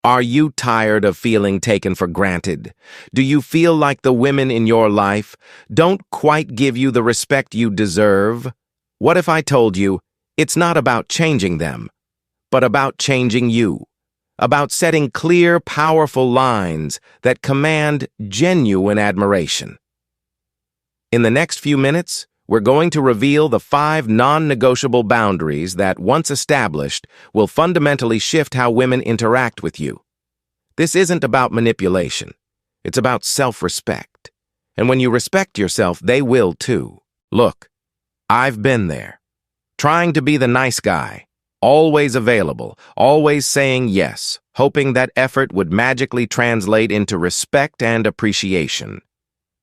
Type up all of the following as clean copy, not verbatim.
Are you tired of feeling taken for granted? Do you feel like the women in your life don't quite give you the respect you deserve? What if I told you it's not about changing them, but about changing you? About setting clear, powerful lines that command genuine admiration. In the next few minutes, we're going to reveal the 5 non-negotiable boundaries that, once established, will fundamentally shift how women interact with you. This isn't about manipulation. It's about self-respect. And when you respect yourself, they will too. Look, I've been there. Trying to be the nice guy. Always available, always saying yes, hoping that effort would magically translate into respect and appreciation.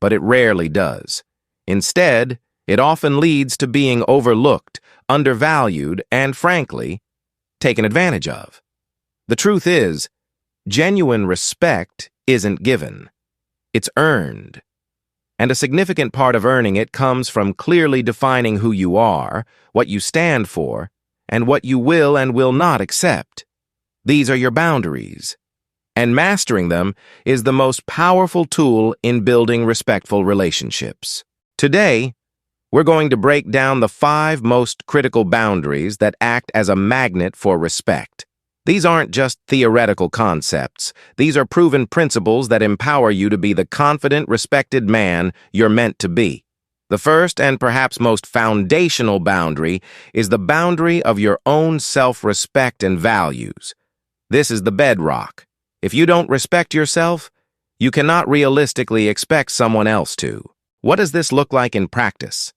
But it rarely does. Instead, it often leads to being overlooked, undervalued, and, frankly, taken advantage of. The truth is, genuine respect isn't given. It's earned. And a significant part of earning it comes from clearly defining who you are, what you stand for, and what you will and will not accept. These are your boundaries. And mastering them is the most powerful tool in building respectful relationships. Today, we're going to break down the 5 most critical boundaries that act as a magnet for respect. These aren't just theoretical concepts. These are proven principles that empower you to be the confident, respected man you're meant to be. The first and perhaps most foundational boundary is the boundary of your own self-respect and values. This is the bedrock. If you don't respect yourself, you cannot realistically expect someone else to. What does this look like in practice?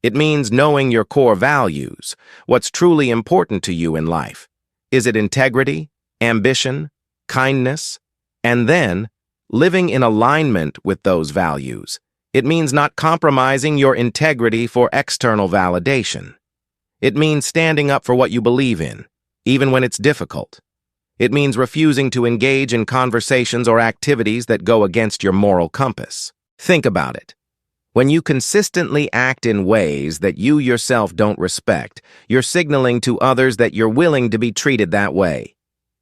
It means knowing your core values, what's truly important to you in life. Is it integrity, ambition, kindness? And then, living in alignment with those values. It means not compromising your integrity for external validation. It means standing up for what you believe in, even when it's difficult. It means refusing to engage in conversations or activities that go against your moral compass. Think about it. When you consistently act in ways that you yourself don't respect, you're signaling to others that you're willing to be treated that way.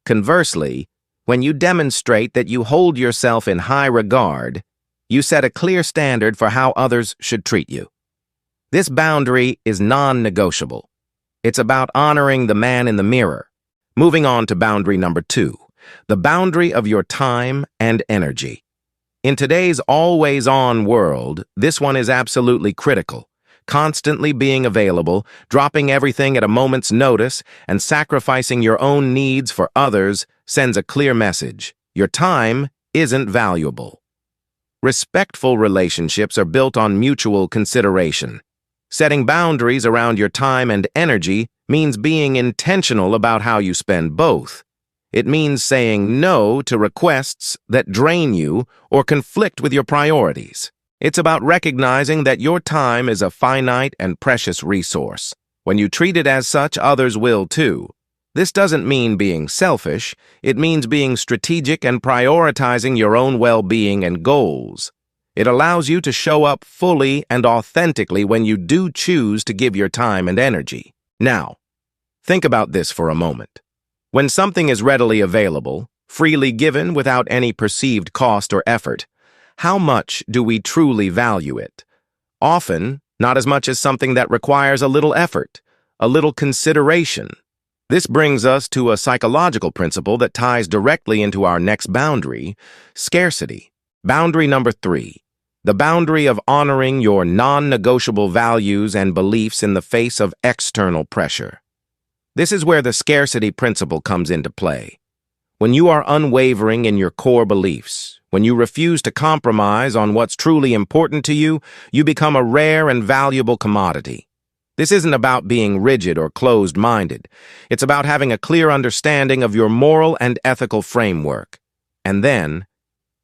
Conversely, when you demonstrate that you hold yourself in high regard, you set a clear standard for how others should treat you. This boundary is non-negotiable. It's about honoring the man in the mirror. Moving on to boundary number 2, the boundary of your time and energy. In today's always-on world, this one is absolutely critical. Constantly being available, dropping everything at a moment's notice, and sacrificing your own needs for others sends a clear message. Your time isn't valuable. Respectful relationships are built on mutual consideration. Setting boundaries around your time and energy means being intentional about how you spend both. It means saying no to requests that drain you or conflict with your priorities. It's about recognizing that your time is a finite and precious resource. When you treat it as such, others will too. This doesn't mean being selfish. It means being strategic and prioritizing your own well-being and goals. It allows you to show up fully and authentically when you do choose to give your time and energy. Now, think about this for a moment. When something is readily available, freely given without any perceived cost or effort, how much do we truly value it? Often, not as much as something that requires a little effort, a little consideration. This brings us to a psychological principle that ties directly into our next boundary, scarcity. Boundary number 3, the boundary of honoring your non-negotiable values and beliefs in the face of external pressure. This is where the scarcity principle comes into play. When you are unwavering in your core beliefs, when you refuse to compromise on what's truly important to you, you become a rare and valuable commodity. This isn't about being rigid or closed-minded. It's about having a clear understanding of your moral and ethical framework, and then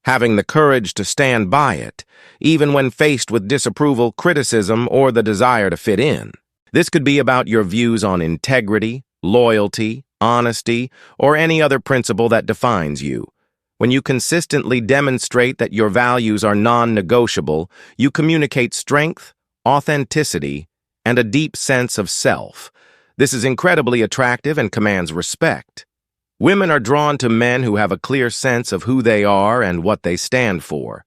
having the courage to stand by it, even when faced with disapproval, criticism, or the desire to fit in. This could be about your views on integrity, loyalty, honesty, or any other principle that defines you. When you consistently demonstrate that your values are non-negotiable, you communicate strength, authenticity, and a deep sense of self. This is incredibly attractive and commands respect. Women are drawn to men who have a clear sense of who they are and what they stand for.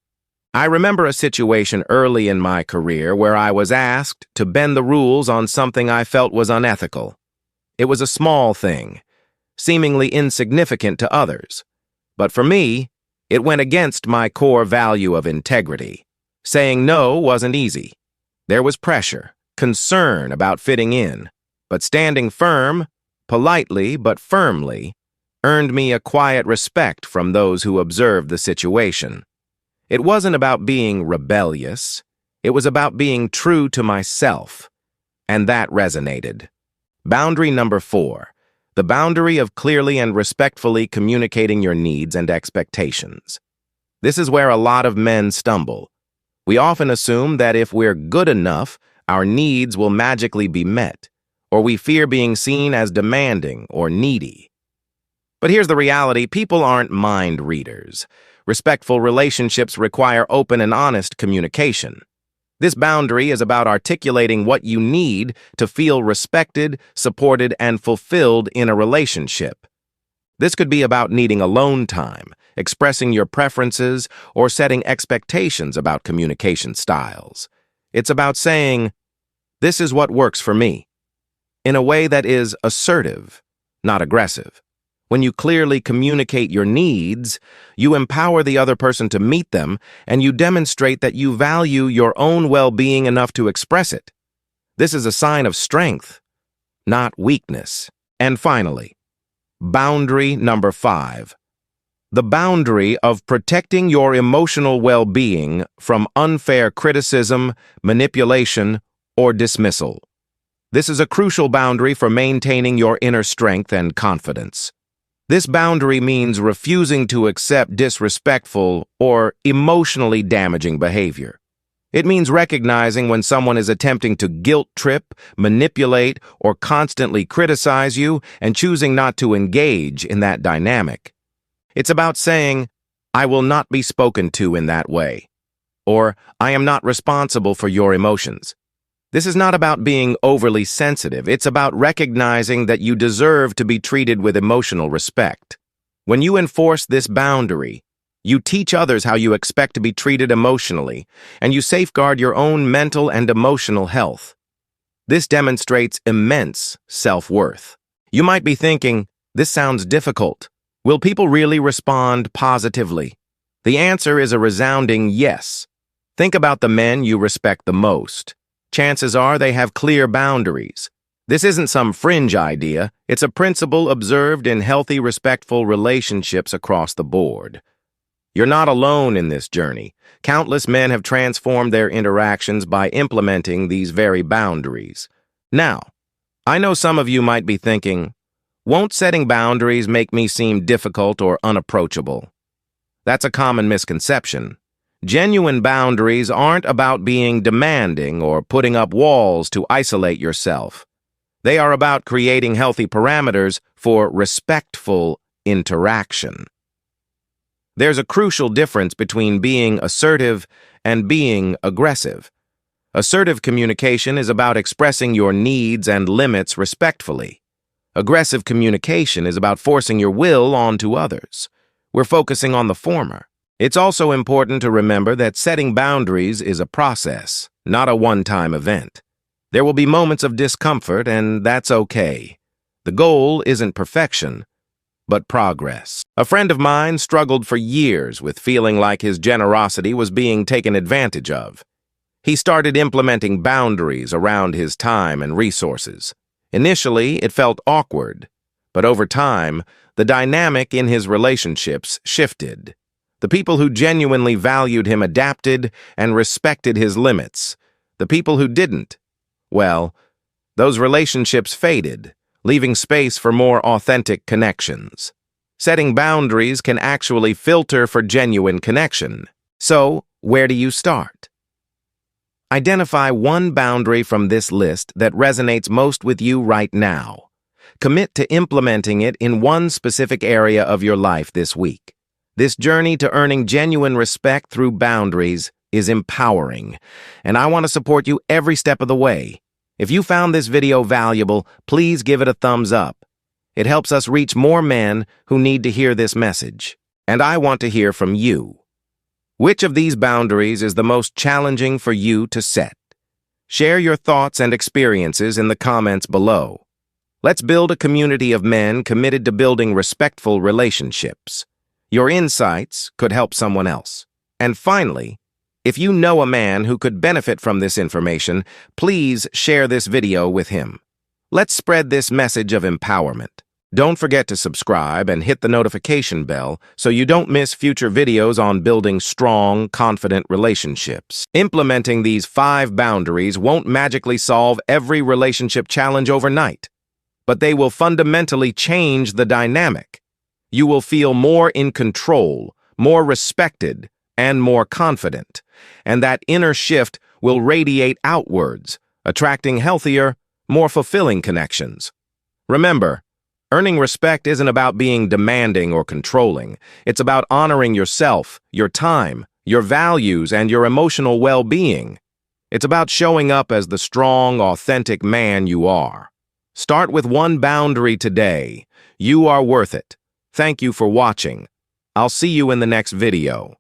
I remember a situation early in my career where I was asked to bend the rules on something I felt was unethical. It was a small thing, seemingly insignificant to others. But for me, it went against my core value of integrity. Saying no wasn't easy. There was pressure, concern about fitting in, but standing firm, politely but firmly, earned me a quiet respect from those who observed the situation. It wasn't about being rebellious. It was about being true to myself. And that resonated. Boundary number 4. The boundary of clearly and respectfully communicating your needs and expectations. This is where a lot of men stumble. We often assume that if we're good enough, our needs will magically be met, or we fear being seen as demanding or needy. But here's the reality: people aren't mind readers. Respectful relationships require open and honest communication. This boundary is about articulating what you need to feel respected, supported, and fulfilled in a relationship. This could be about needing alone time, expressing your preferences, or setting expectations about communication styles. It's about saying, "This is what works for me," in a way that is assertive, not aggressive. When you clearly communicate your needs, you empower the other person to meet them, and you demonstrate that you value your own well-being enough to express it. This is a sign of strength, not weakness. And finally, boundary number 5. The boundary of protecting your emotional well-being from unfair criticism, manipulation, or dismissal. This is a crucial boundary for maintaining your inner strength and confidence. This boundary means refusing to accept disrespectful or emotionally damaging behavior. It means recognizing when someone is attempting to guilt-trip, manipulate, or constantly criticize you and choosing not to engage in that dynamic. It's about saying, "I will not be spoken to in that way," or "I am not responsible for your emotions." This is not about being overly sensitive. It's about recognizing that you deserve to be treated with emotional respect. When you enforce this boundary, you teach others how you expect to be treated emotionally, and you safeguard your own mental and emotional health. This demonstrates immense self-worth. You might be thinking, "This sounds difficult. Will people really respond positively?" The answer is a resounding yes. Think about the men you respect the most. Chances are they have clear boundaries. This isn't some fringe idea. It's a principle observed in healthy, respectful relationships across the board. You're not alone in this journey. Countless men have transformed their interactions by implementing these very boundaries. Now, I know some of you might be thinking, "Won't setting boundaries make me seem difficult or unapproachable?" That's a common misconception. Genuine boundaries aren't about being demanding or putting up walls to isolate yourself. They are about creating healthy parameters for respectful interaction. There's a crucial difference between being assertive and being aggressive. Assertive communication is about expressing your needs and limits respectfully. Aggressive communication is about forcing your will onto others. We're focusing on the former. It's also important to remember that setting boundaries is a process, not a one-time event. There will be moments of discomfort, and that's okay. The goal isn't perfection, but progress. A friend of mine struggled for years with feeling like his generosity was being taken advantage of. He started implementing boundaries around his time and resources. Initially, it felt awkward, but over time, the dynamic in his relationships shifted. The people who genuinely valued him adapted and respected his limits. The people who didn't, well, those relationships faded, leaving space for more authentic connections. Setting boundaries can actually filter for genuine connection. So, where do you start? Identify one boundary from this list that resonates most with you right now. Commit to implementing it in one specific area of your life this week. This journey to earning genuine respect through boundaries is empowering, and I want to support you every step of the way. If you found this video valuable, please give it a thumbs up. It helps us reach more men who need to hear this message. And I want to hear from you. Which of these boundaries is the most challenging for you to set? Share your thoughts and experiences in the comments below. Let's build a community of men committed to building respectful relationships. Your insights could help someone else. And finally, if you know a man who could benefit from this information, please share this video with him. Let's spread this message of empowerment. Don't forget to subscribe and hit the notification bell so you don't miss future videos on building strong, confident relationships. Implementing these 5 boundaries won't magically solve every relationship challenge overnight, but they will fundamentally change the dynamic. You will feel more in control, more respected, and more confident, and that inner shift will radiate outwards, attracting healthier, more fulfilling connections. Remember, earning respect isn't about being demanding or controlling. It's about honoring yourself, your time, your values, and your emotional well-being. It's about showing up as the strong, authentic man you are. Start with one boundary today. You are worth it. Thank you for watching. I'll see you in the next video.